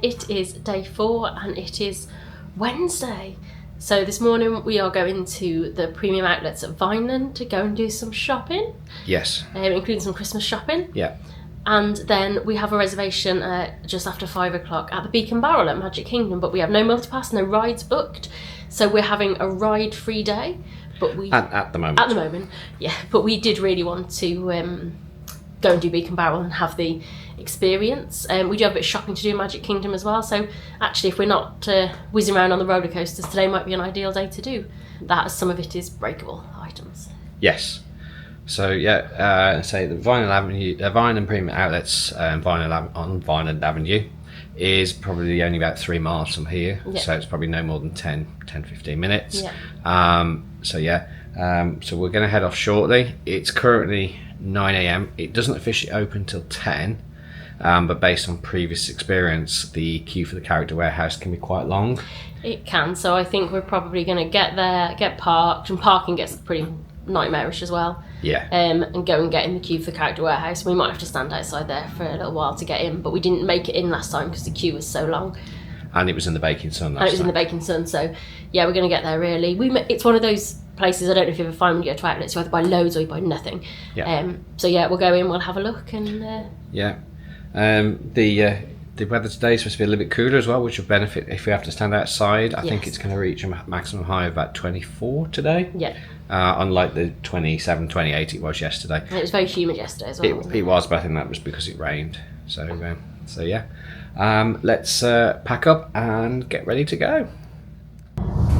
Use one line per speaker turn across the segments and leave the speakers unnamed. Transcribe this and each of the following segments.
it is day 4 and it is Wednesday. So this morning we are going to the premium outlets at Vineland to go and do some shopping.
Yes.
Including some Christmas shopping.
Yeah.
And then we have a reservation just after 5 o'clock at the Beak and Barrel at Magic Kingdom, but we have no multipass, no rides booked. So we're having a ride-free day. But we
at the moment.
At the moment, yeah. But we did really want to go and do Beak and Barrel and have the experience. We do have a bit of shopping to do in Magic Kingdom as well. So actually, if we're not whizzing around on the roller coasters, today might be an ideal day to do that, as some of it is breakable items.
Yes. So yeah, say the Vineland Premium Outlets on Vineland Avenue is probably only about 3 miles from here. Yeah. So it's probably no more than 10-15 minutes. Yeah. So we're going to head off shortly. It's currently 9 a.m. It doesn't officially open till 10, but based on previous experience, the queue for the character warehouse can be quite long.
It can, so I think we're probably going to get there, get parked, and parking gets pretty nightmarish as well.
Yeah.
And go and get in the queue for the character warehouse. We might have to stand outside there for a little while to get in, but we didn't make it in last time because the queue was so long.
And it was in the baking sun
in the baking sun, so yeah, we're going to get there early. It's one of those places, I don't know if you ever find when you go to outlets, you either buy loads or you buy nothing. Yeah. So yeah, we'll go in, we'll have a look and... Yeah.
The weather today is supposed to be a little bit cooler as well, which will benefit if we have to stand outside. I think it's going to reach a maximum high of about 24 today.
Yeah.
Unlike the 27, 28 it was yesterday.
And it was very humid yesterday as well.
It was, but I think that was because it rained. So yeah. Let's pack up and get ready to go.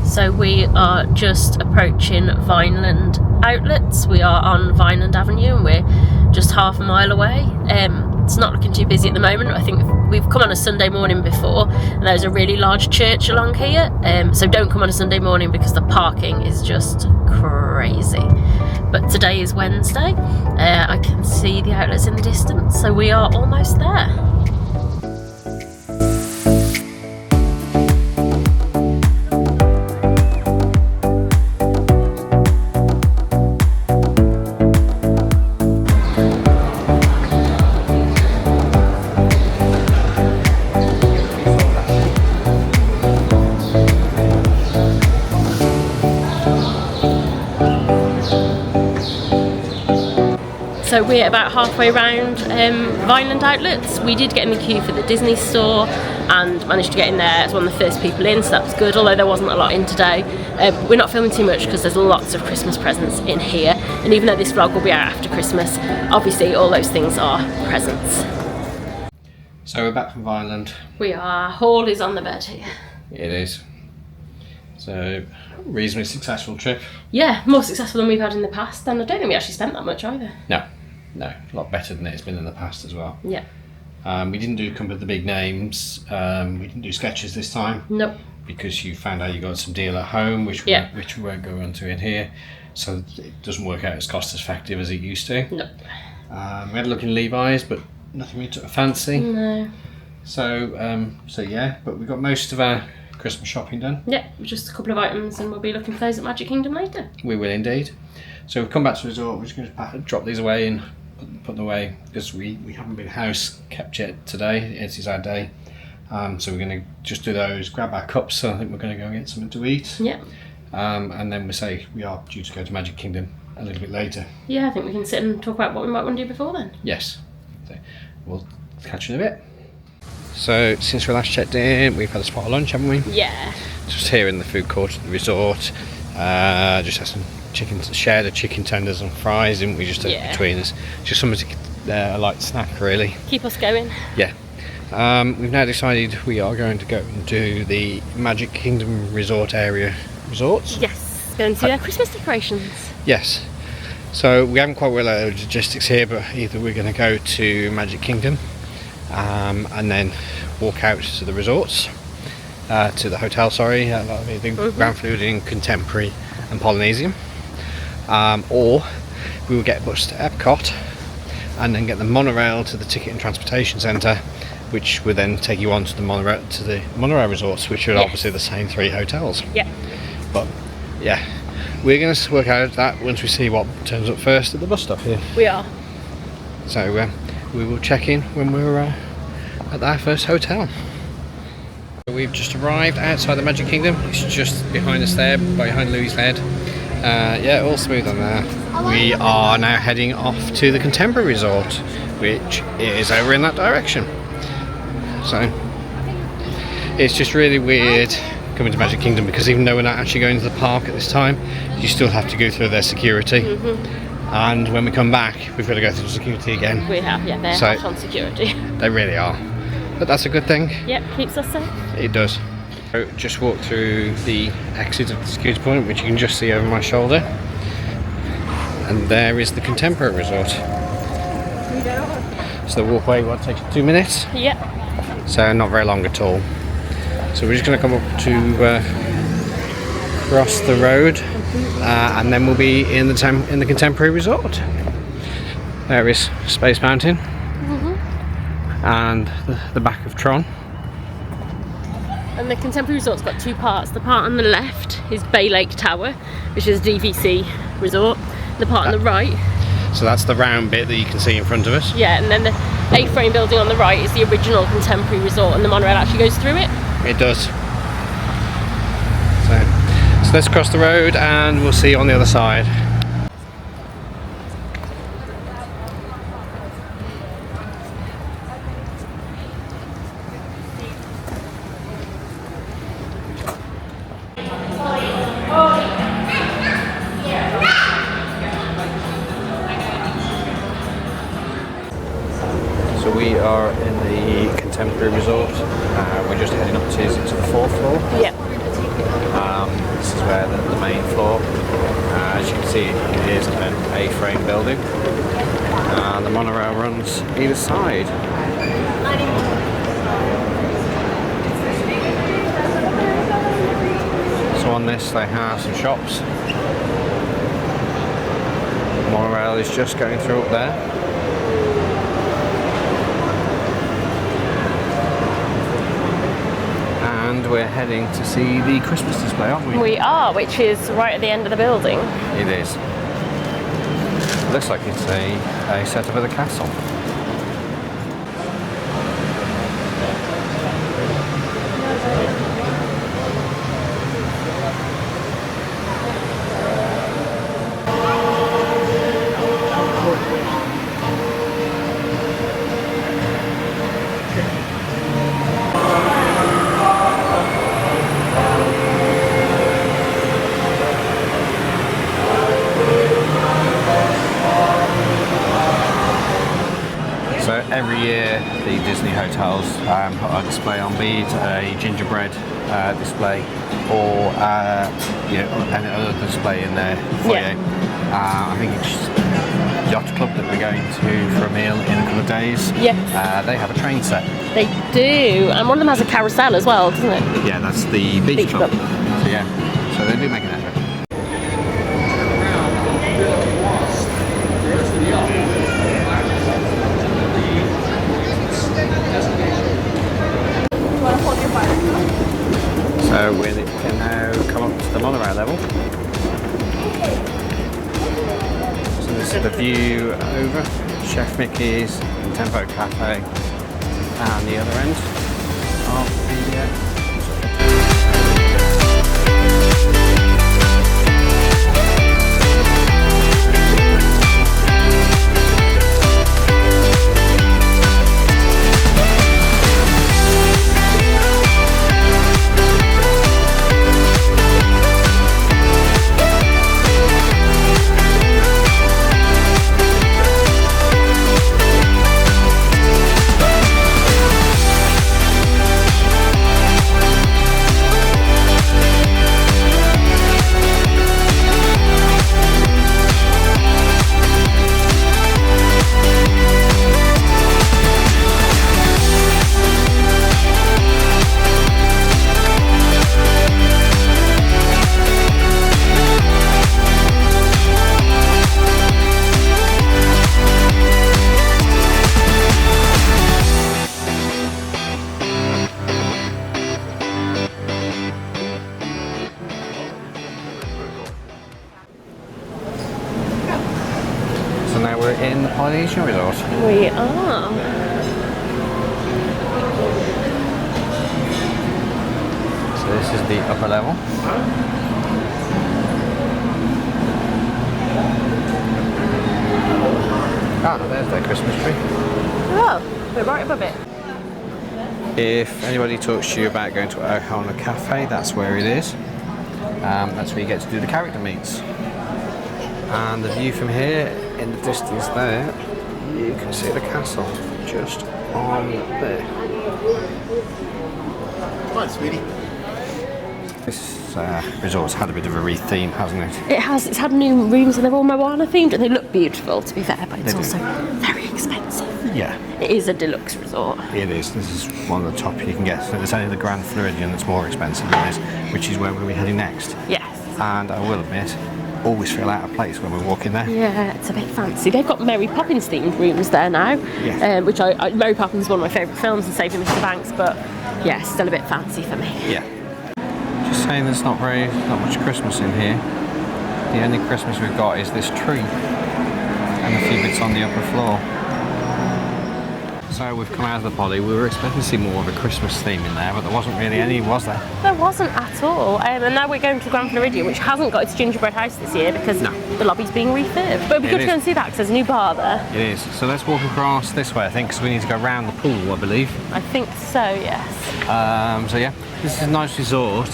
So we are just approaching Vineland Outlets. We are on Vineland Avenue and we're just half a mile away. It's not looking too busy at the moment. I think we've come on a Sunday morning before and there's a really large church along here. So don't come on a Sunday morning because the parking is just crazy. But today is Wednesday. I can see the outlets in the distance, so we are almost there. So we're about halfway around Vineland Outlets. We did get in the queue for the Disney store and managed to get in there as one of the first people in, so that was good, although there wasn't a lot in today. We're not filming too much because there's lots of Christmas presents in here, and even though this vlog will be out after Christmas, obviously all those things are presents.
So we're back from Vineland.
We are. Hall is on the bed here.
It is. So, reasonably successful trip.
Yeah, more successful than we've had in the past, and I don't think we actually spent that much either.
No, a lot better than it's been in the past as well.
Yeah.
We didn't do come with the big names. We didn't do sketches this time.
Nope.
Because you found out you got some deal at home, which we won't go into in here. So it doesn't work out as cost effective as it used to.
Nope.
We had a look in Levi's, but nothing we took a fancy.
No.
So yeah, but we got most of our Christmas shopping done.
Yeah, just a couple of items, and we'll be looking for those at Magic Kingdom later.
We will indeed. So we've come back to the resort. We're just going to drop these away and put them away because we haven't been house kept yet today. It is our day. So we're going to just do those, grab our cups. So I think we're going to go and get something to eat.
Yeah.
And then we are due to go to Magic Kingdom a little bit later.
Yeah, I think we can sit and talk about what we might want to do before then.
Yes. So we'll catch you in a bit. So since we last checked in, we've had a spot of lunch, haven't we?
Yeah.
Just here in the food court at the resort. Just had some shared chicken tenders and fries, didn't we, just between us? Just something to a light snack, really.
Keep us going.
Yeah. We've now decided we are going to go and do the Magic Kingdom resort area resorts.
Yes, go and see their Christmas decorations.
Yes. So we haven't quite worked out the logistics here, but either we're going to go to Magic Kingdom and then walk out to the resorts, to the hotel, sorry, that'll be the Grand Floridian, Contemporary and Polynesian, or we will get a bus to Epcot and then get the monorail to the Ticket and Transportation Centre, which would then take you on to the monorail resorts, which are obviously the same 3 hotels.
Yeah.
But yeah, we're going to work out that once we see what turns up first at the bus stop here.
We are.
So we will check in when we're at our first hotel. We've just arrived outside the Magic Kingdom. It's just behind us there, behind Louis' head. Yeah, all smooth on there. We are now heading off to the Contemporary Resort, which is over in that direction. So it's just really weird coming to Magic Kingdom because even though we're not actually going to the park at this time, you still have to go through their security. And when we come back, we've got to go through security again.
We have, yeah, they're hot on security.
They really are. But that's a good thing.
Yep, keeps us safe.
It does. So just walk through the exit of the security point, which you can just see over my shoulder. And there is the Contemporary Resort. So the walkway, what, takes you 2 minutes?
Yep.
So not very long at all. So we're just going to come up to cross the road, and then we'll be in the Contemporary Resort. There is Space Mountain, and the back of Tron.
And the Contemporary Resort's got two parts. The part on the left is Bay Lake Tower, which is a DVC resort. The part on the right.
So that's the round bit that you can see in front of us.
Yeah, and then the A-frame building on the right is the original Contemporary Resort, and the monorail actually goes through it.
It does. So let's cross the road and we'll see you on the other side. So we are in the Contemporary Resort. We're just heading up to the 4th floor.
Yep.
This is where the main floor. As you can see, it is an A-frame building. The monorail runs either side. So on this they have some shops. The monorail is just going through up there. And we're heading to see the Christmas display, aren't we?
We are, which is right at the end of the building.
It is. Looks like it's a setup of the castle. Every year the Disney hotels put a display on, be it a gingerbread display or any other display in their foyer. I think it's Yacht Club that we're going to for a meal in a couple of days.
Yes.
They have a train set.
They do, and one of them has a carousel as well, doesn't it?
Yeah, that's the Beach Club.
Club.
So yeah, so they do make an effort. So we can now come up to the monorail level. So this is the view over Chef Mickey's and Tempo Cafe and the other end of the now we're in the Polynesian resort.
We are.
is the upper level. Ah, there's their Christmas tree.
Oh, we're right above it.
If anybody talks to you about going to Ohana Cafe, that's where it is. That's where you get to do the character meets. And the view from here, in the distance there, you can see the castle just on there.
Hi, sweetie.
This resort's had a bit of a retheme, hasn't it?
It has. It's had new rooms and they're all Moana themed and they look beautiful, to be fair, but it's also very expensive.
Yeah.
It is a deluxe resort.
It is. This is one of the top you can get. So there's only the Grand Floridian that's more expensive than this, which is where we're going to be heading next.
Yes.
And I will admit, always feel out of place when we walk in there.
Yeah, it's a bit fancy. They've got Mary Poppins themed rooms there now, which Mary Poppins is one of my favourite films and Saving Mr. Banks, but yeah, still a bit fancy for me.
Yeah. Just saying there's not much Christmas in here. The only Christmas we've got is this tree and a few bits on the upper floor. So we've come out of the Poly. We were expecting to see more of a Christmas theme in there, but there wasn't really any, was there?
There wasn't at all. And now we're going to Grand Floridian, which hasn't got its gingerbread house this year because the lobby's being refurbed. But it'd be good to go and see that because there's a new bar there.
It is. So let's walk across this way, I think, because we need to go round the pool, I believe.
I think so, yes.
So yeah, this is a nice resort.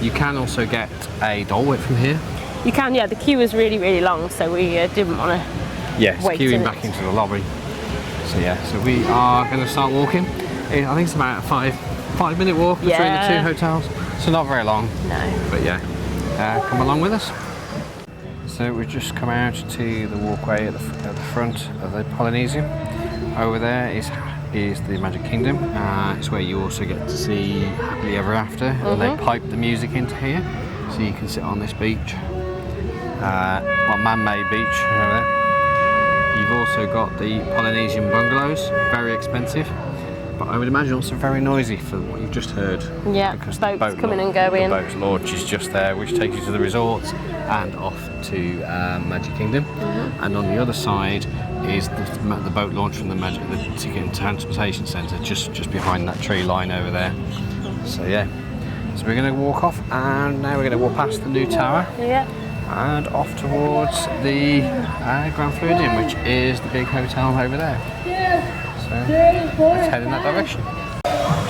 You can also get a Dole Whip from here.
You can, yeah. The queue was really, really long, so we didn't want to wait
queuing back into the lobby. So yeah, so we are going to start walking. I think it's about a five-minute walk between the two hotels. So not very long. No. But yeah, come along with us. So we've just come out to the walkway at the front of the Polynesian. Over there is the Magic Kingdom. It's where you also get to see Happily Ever After, and they pipe the music into here, so you can sit on this beach. Man-made beach over there. You've also got the Polynesian bungalows, very expensive, but I would imagine also very noisy for what you've just heard.
Yeah,
because
boats
the boat
coming and going.
The boat's launch is just there, which takes you to the resorts and off to Magic Kingdom. And on the other side is the boat launch from the Ticket and Transportation Centre, just behind that tree line over there. So yeah, so we're going to walk off, and now we're going to walk past the new tower.
Yeah.
And off towards the Grand Floridian, which is the big hotel over there. So let's head in that direction.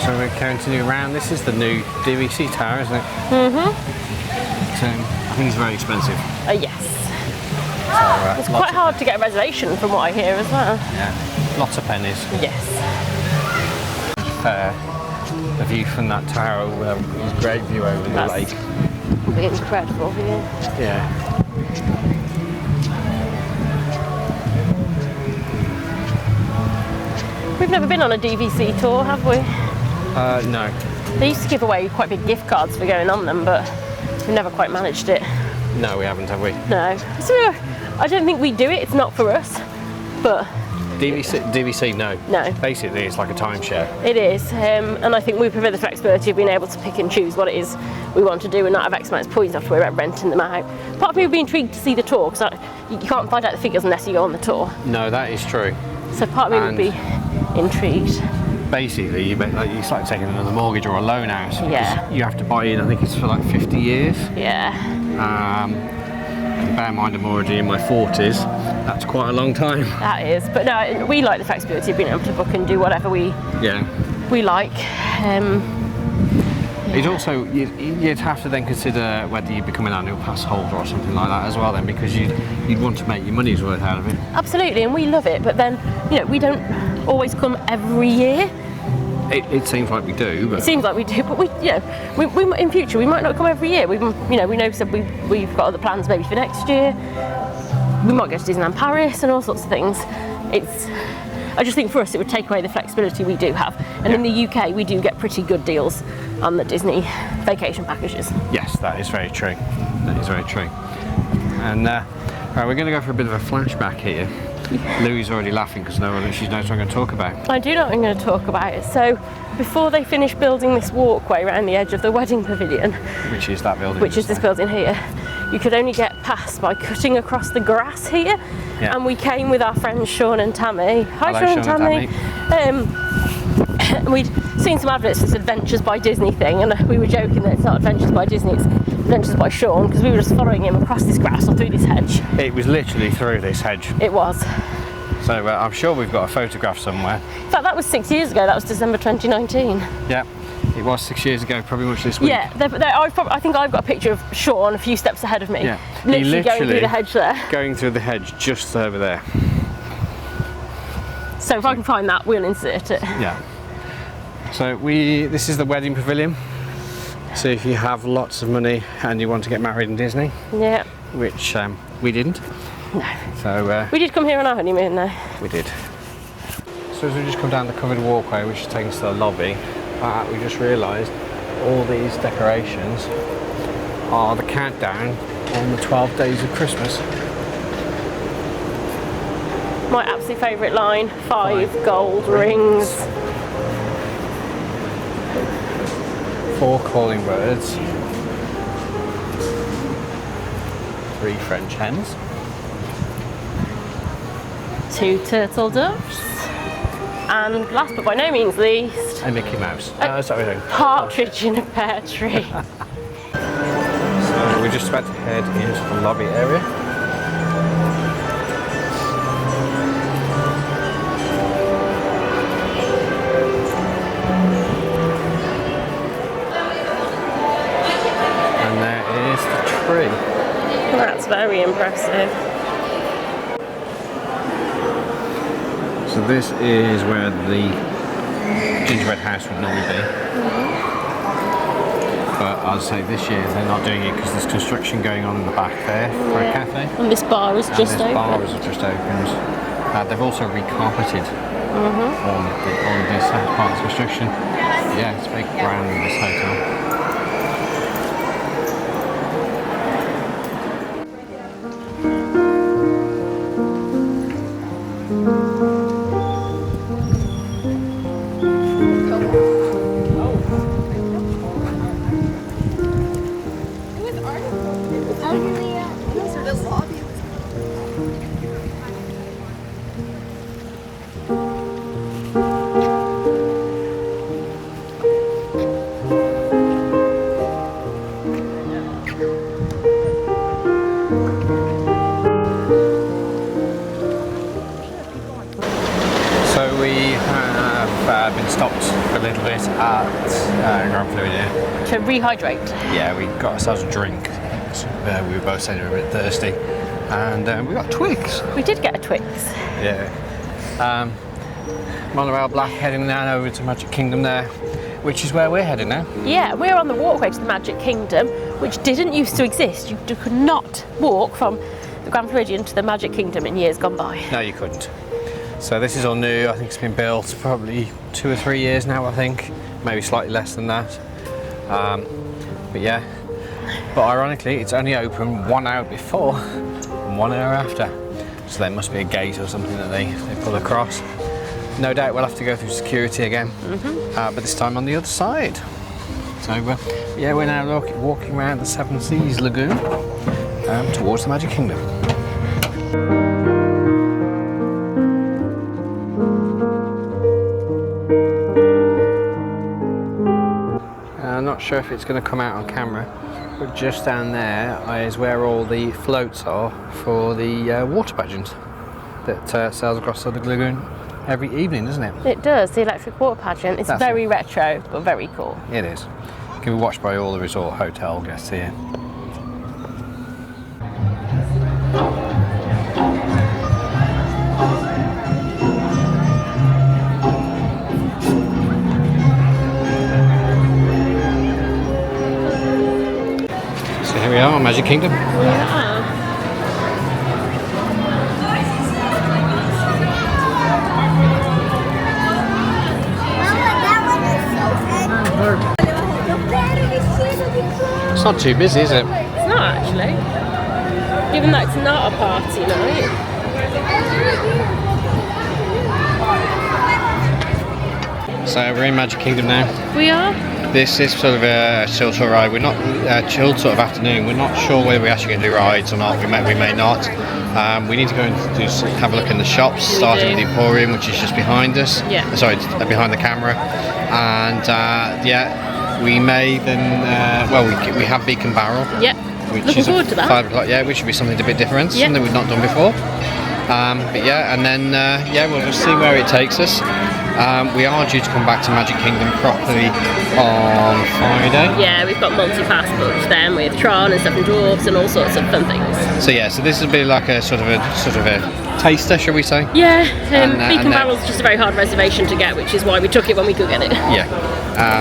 So we're continuing around. This is the new DVC tower, isn't it? So I think it's very expensive.
Yes. So, it's quite hard to get a reservation from what I hear as well.
Yeah, lots of pennies.
Yes.
The view from that tower is a great view over the lake.
Be incredible,
yeah.
We've never been on a DVC tour, have we?
No.
They used to give away quite big gift cards for going on them, but we never quite managed it.
No, we haven't, have we?
No. So I don't think we do it. It's not for us, but.
DVC, no.
No.
Basically, it's like a timeshare.
It is, and I think we prefer the flexibility of being able to pick and choose what it is we want to do and not have X amount of points after we're renting them out. Part of me would be intrigued to see the tour, because you can't find out the figures unless you go on the tour.
No, that is true.
So part of me would be intrigued.
Basically, it's like taking another mortgage or a loan out.
Yeah.
You have to buy in, I think it's for like 50 years.
Yeah.
Bear in mind, I'm already in my 40s. That's quite a long time.
That is, but no, we like the flexibility of being able to book and do whatever we like.
It's also, you'd have to then consider whether you become an annual pass holder or something like that as well then, because you'd want to make your money's worth out of it. Absolutely,
and we love it, but then, we don't always come every year.
It seems like we do, but...
It seems like we do, but we in future, we might not come every year. We know so we've got other plans maybe for next year. We might go to Disneyland Paris and all sorts of things. I just think for us it would take away the flexibility we do have. And in the UK, we do get pretty good deals on the Disney vacation packages.
Yes, that is very true. That is very true. And right, we're going to go for a bit of a flashback here. Louie's already laughing because she knows what I'm going to talk about.
I do know what I'm going to talk about. So, before they finished building this walkway around the edge of the wedding pavilion,
which is that building,
which is this building here, you could only get past by cutting across the grass here. Yeah. And we came with our friends Sean and Tammy. Hi,
Hello,
Sean and Tammy. we'd seen some adverts for this Adventures by Disney thing, and we were joking that it's not Adventures by Disney, it's Adventures by Sean, because we were just following him across this grass or through this hedge.
It was literally through this hedge.
It was.
So I'm sure we've got a photograph somewhere.
In fact, that was 6 years ago. That was December 2019.
Yeah, it was 6 years ago, probably much this week.
Yeah, I think I've got a picture of Sean a few steps ahead of me.
Yeah,
literally going through the hedge there.
Going through the hedge just over there.
So if I can find that, we'll insert it.
Yeah. So this is the wedding pavilion. So if you have lots of money and you want to get married in Disney,
yeah,
which we didn't.
No.
So
we did come here on our honeymoon though.
We did. So as we just come down the covered walkway, which is taking us to the lobby, we just realised all these decorations are the countdown on the 12 days of Christmas.
My absolute favourite line, 5 gold rings.
4 calling birds. 3 French hens.
2 turtle doves. And last but by no means least,
a Mickey Mouse.
Partridge in a pear tree.
So we're just about to head into the lobby area. And there is the tree.
That's very impressive.
So this is where the gingerbread house would normally be. But I'd say this year they're not doing it because there's construction going on in the back there for a cafe.
And this bar is just opened.
They've also recarpeted on this part of construction. Yeah, it's very grand, this hotel. So we have been stopped for a little bit at Grand Floridian.
To rehydrate.
Yeah, we got ourselves a drink. We were both saying we were a bit thirsty. And we got Twix.
We did get a Twix.
Yeah. Monorail Black heading down over to Magic Kingdom there, which is where we're heading now.
Yeah, we're on the walkway to the Magic Kingdom, which didn't used to exist. You could not walk from the Grand Floridian to the Magic Kingdom in years gone by.
No, you couldn't. So this is all new. I think it's been built probably 2 or 3 years now, I think. Maybe slightly less than that. But yeah. But ironically, it's only open 1 hour before and 1 hour after. So there must be a gate or something that they pull across. No doubt we'll have to go through security again, but this time on the other side. So yeah, we're now walking around the Seven Seas Lagoon towards the Magic Kingdom. I'm not sure if it's going to come out on camera, but just down there is where all the floats are for the water pageant that sails across the lagoon every evening, doesn't it?
It does, the electric water pageant. It's very retro, but very cool.
It is. It can be watched by all the resort hotel guests here. So here we are, Magic Kingdom.
Yeah.
It's not too busy, is it?
It's not actually. Given that it's not a party night.
So we're in Magic Kingdom now.
We are?
this is sort of a chill sort of ride. We're not chilled sort of afternoon. We're not sure whether we're actually going to do rides or not. We may not. We need to go and have a look in the shops, starting with the Emporium, which is just behind us.
Yeah.
Sorry, behind the camera. And yeah, we may then. We have Beak and Barrel.
Yep. Looking forward to that.
5 o'clock. Yeah, which should be something a bit different, something we've not done before. But yeah, and then we'll just see where it takes us. We are due to come back to Magic Kingdom properly on Friday.
Yeah, we've got multi-pass booked then with Tron and Seven Dwarfs and all sorts of fun things.
So yeah, so this will be like a sort of a taster, shall we say?
Yeah, Beak and Barrel's just a very hard reservation to get, which is why we took it when we could get it.
Yeah.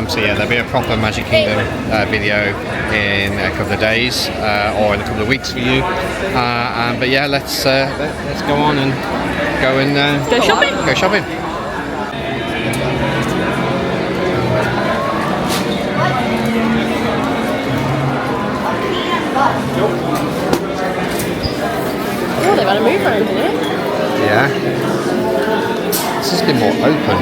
So yeah, there'll be a proper Magic Kingdom video in a couple of days or in a couple of weeks for you. But yeah, let's go on and go
shopping.
Go shopping.
Oh, they've had a move around here.
Yeah. This is a bit more open.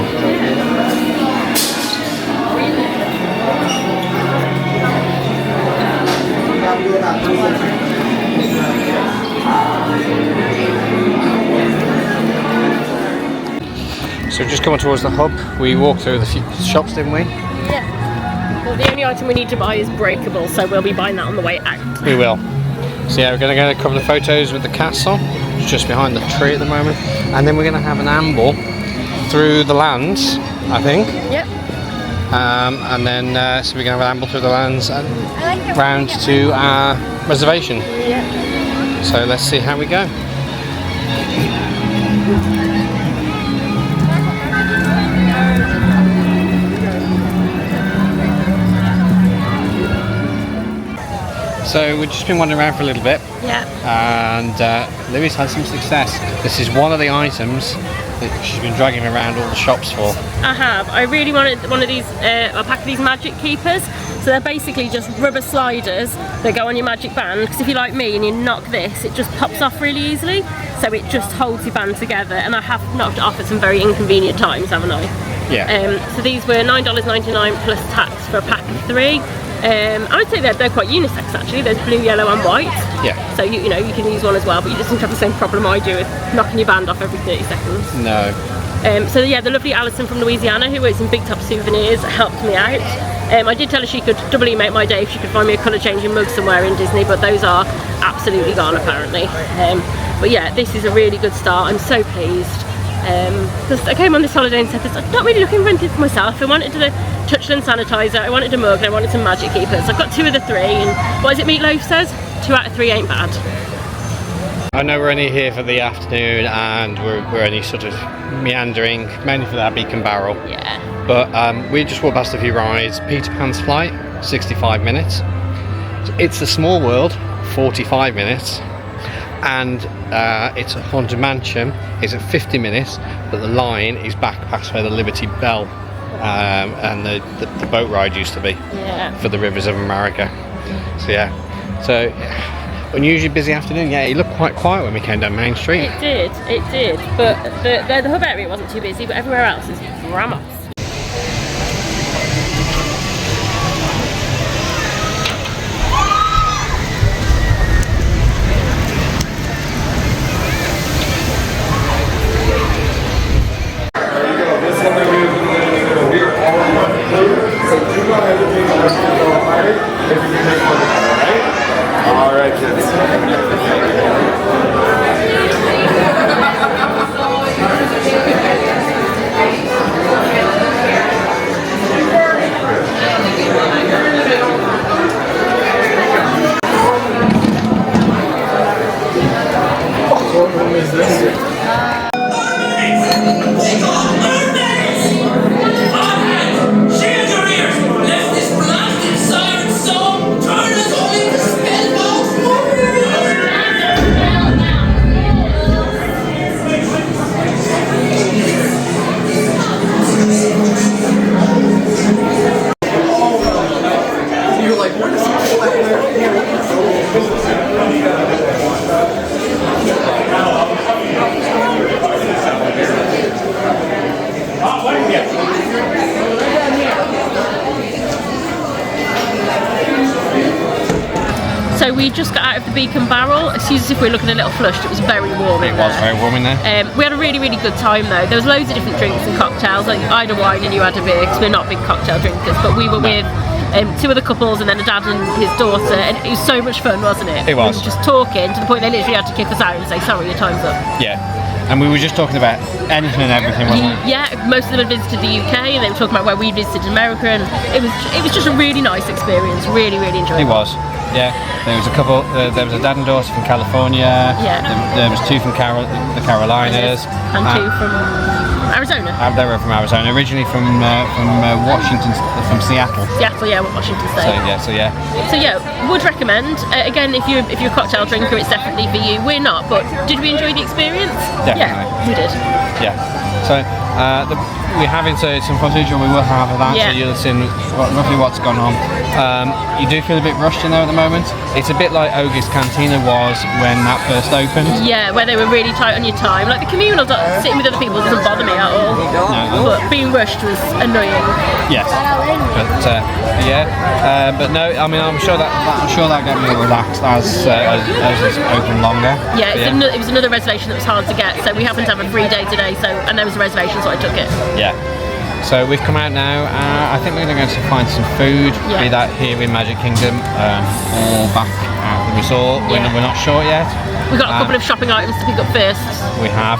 So we've just come towards the hub. We walked through the few shops, didn't we?
Yeah. Well, the only item we need to buy is breakable, so we'll be buying that on the way out.
We will. So yeah, we're going to get a couple of photos with the castle. It's just behind the tree at the moment. And then we're going to have an amble through the lands, I think.
Yep.
And then, so we're going to have an amble through the lands and round to our reservation.
Yeah.
So let's see how we go. So we've just been wandering around for a little bit.
Yeah.
And Louise had some success. This is one of the items that she's been dragging around all the shops for.
I have. I really wanted one of these, a pack of these magic keepers. So they're basically just rubber sliders that go on your magic band, because if you're like me and you knock this, it just pops off really easily. So it just holds your band together, and I have knocked it off at some very inconvenient times, haven't I?
Yeah.
So these were $9.99 plus tax for a pack of 3. I would say they're quite unisex actually. There's blue, yellow and white.
Yeah.
So you can use one as well, but you just don't have the same problem I do with knocking your band off every 30 seconds.
No.
So yeah, the lovely Alison from Louisiana, who works in Big Top Souvenirs, helped me out. I did tell her she could doubly make my day if she could find me a colour changing mug somewhere in Disney, but those are absolutely gone apparently. But yeah, this is a really good start. I'm so pleased. Because I came on this holiday and said this, I'm not really looking for anything for myself. I wanted the Touchland sanitizer, I wanted a mug, and I wanted some magic keepers. I've got 2 of the 3, and what is it Meatloaf says? 2 out of 3 ain't bad.
I know we're only here for the afternoon and we're only sort of meandering, mainly for that Beak and Barrel.
Yeah.
But we just walked past a few rides. Peter Pan's Flight, 65 minutes. It's a Small World, 45 minutes. And it's a Haunted Mansion, it's at 50 minutes, but the line is back past where the Liberty Bell and the boat ride used to be.
Yeah. For
the Rivers of America. So yeah. So unusually busy afternoon. Yeah, it looked quite quiet when we came down Main Street.
It did. But the hub area wasn't too busy, but everywhere else is rammed.
All right, kids. What is this?
So we just got out of the Beak and Barrel. Excuse us if we're looking a little flushed, it was very warm in there.
It was very warm in there.
We had a really, really good time though. There was loads of different drinks and cocktails. Like I had a wine and you had a beer, because we're not big cocktail drinkers, but we were with two other couples and then a dad and his daughter, and it was so much fun, wasn't it?
It was.
We were just talking to the point they literally had to kick us out and say, sorry, your time's up.
Yeah. And we were just talking about anything and everything, wasn't it?
Yeah, most of them had visited the UK and they were talking about where we visited America, and it was just a really nice experience. Really, really enjoyable.
It was. Yeah, there was a couple. There was a dad and daughter from California.
Yeah.
There was two from the Carolinas.
And two from Arizona.
They were from Arizona, originally from Washington, from Seattle.
Seattle, yeah, Washington State.
So yeah,
would recommend. Again, if you're a cocktail drinker, it's definitely for you. We're not, but did we enjoy the experience?
Definitely.
Yeah, we did.
Yeah. So we have inserted some footage, or we will have of that,
Yeah.
so you'll see roughly what's gone on. You do feel a bit rushed in there at the moment. It's a bit like Ogie's Cantina was when that first opened.
Yeah, where they were really tight on your time. Like the communal sitting with other people doesn't bother me at all.
No.
But being rushed was annoying.
Yes. But no, I mean, I'm sure that got me relaxed as it's open longer.
Yeah, it was another reservation that was hard to get. So we happened to have a free day today, and there was a reservation, so I took it.
Yeah. So we've come out now. I think we're going to go to find some food, be that here in Magic Kingdom or back at the resort.
Yeah.
We're not sure yet.
We've got a couple of shopping items to pick up first.
We have.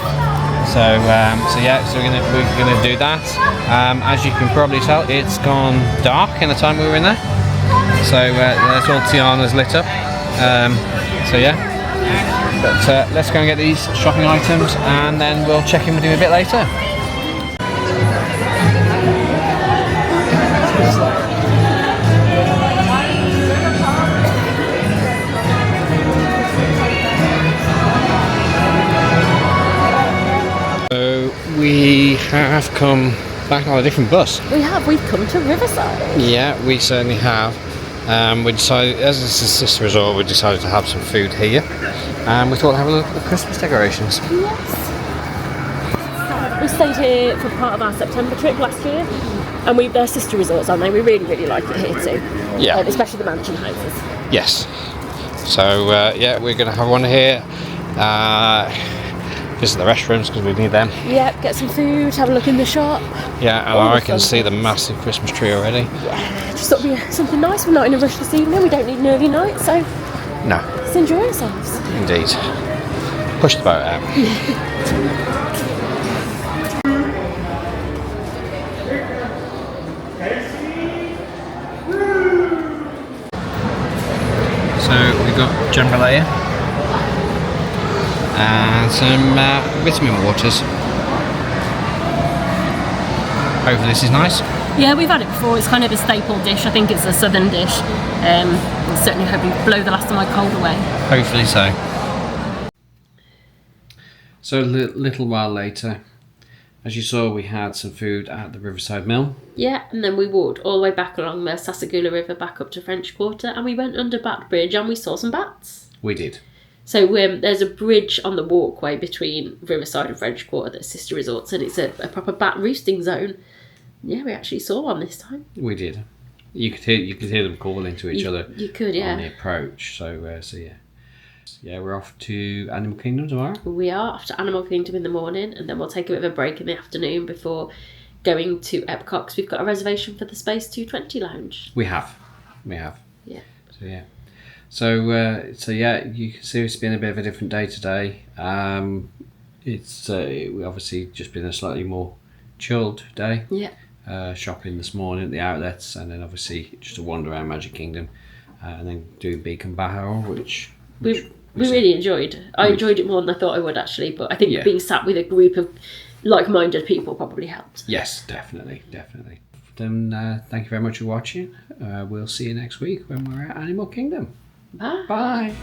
So we're gonna do that. As you can probably tell, it's gone dark in the time we were in there. So there's all Tiana's lit up. But let's go and get these shopping items, and then we'll check in with you a bit later. So we have come back on a different bus.
We've come to Riverside.
Yeah, we certainly have. We decided, as it's a sister resort, we decided to have some food here. And we thought we'd have a look at the Christmas decorations.
Yes. We stayed here for part of our September trip last year, and they're sister resorts, aren't they? We really, really like it here too.
Yeah.
Especially the mansion houses.
Yes. So we're going to have one here. Visit the restrooms because we need them.
Yeah, get some food, have a look in the shop.
Yeah, and I can see the massive Christmas tree already.
Yeah, just thought it'd be something nice. We're not in a rush this evening. We don't need an early night, so
No.
let's enjoy ourselves.
Indeed. Push the boat out. So we've got jambalaya and some vitamin waters. Hopefully this is nice.
Yeah, we've had it before. It's kind of a staple dish. I think it's a southern dish. I'm certainly hoping to blow the last of my cold away.
Hopefully so. So a little while later, as you saw, we had some food at the Riverside Mill.
Yeah, and then we walked all the way back along the Sasagula River back up to French Quarter, and we went under Bat Bridge and we saw some bats.
We did.
So there's a bridge on the walkway between Riverside and French Quarter that's sister resorts, and it's a proper bat roosting zone. Yeah, we actually saw one this time.
We did. You could hear them calling to each other.
You could, yeah.
On the approach. So yeah. Yeah, we're off to Animal Kingdom tomorrow.
We are off to Animal Kingdom in the morning, and then we'll take a bit of a break in the afternoon before going to Epcot, because we've got a reservation for the Space 220 lounge.
We have.
Yeah.
So yeah. So yeah, you can see it's been a bit of a different day today. It's we obviously just been a slightly more chilled day.
Yeah.
Shopping this morning at the outlets, and then obviously just a wander around Magic Kingdom, and then doing Beak and Barrel, which
we really enjoyed. I enjoyed it more than I thought I would, actually, but I think being sat with a group of like-minded people probably helped.
Yes, definitely. Then thank you very much for watching. We'll see you next week when we're at Animal Kingdom.
Bye.
Bye.